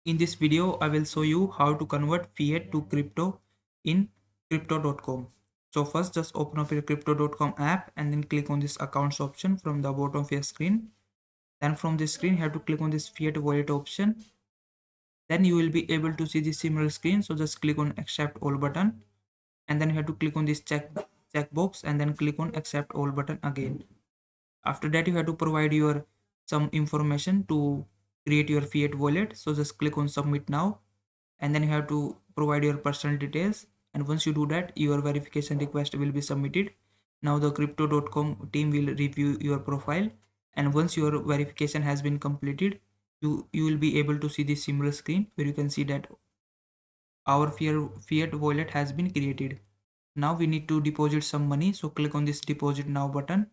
In this video, I will show you how to convert fiat to crypto in crypto.com. So first just open up your crypto.com app and then click on this accounts option from the bottom of your screen. Then from this screen, you have to click on this fiat wallet option. Then you will be able to see the similar screen. So just click on accept all button and then you have to click on this checkbox and then click on accept all button again. After that, you have to provide your some information to create your fiat wallet. So just click on submit now and then you have to provide your personal details, and once you do that your verification request will be submitted. Now the crypto.com team will review your profile, and once your verification has been completed, you will be able to see this similar screen where you can see that our fiat wallet has been created. Now we need to deposit some money, so click on this deposit now button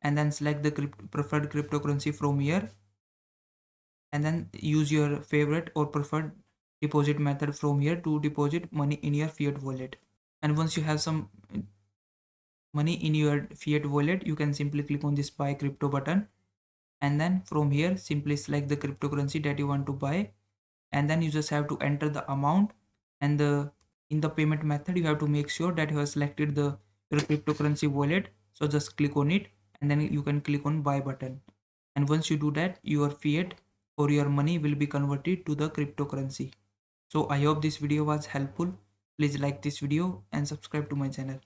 and then select the preferred cryptocurrency from here, and then use your favorite or preferred deposit method from here to deposit money in your fiat wallet. And once you have some money in your fiat wallet, you can simply click on this buy crypto button, and then from here simply select the cryptocurrency that you want to buy, and then you just have to enter the amount, and in the payment method you have to make sure that you have selected the your cryptocurrency wallet. So just click on it and then you can click on buy button, and once you do that your fiat or your money will be converted to the cryptocurrency. So I hope this video was helpful. Please like this video and subscribe to my channel.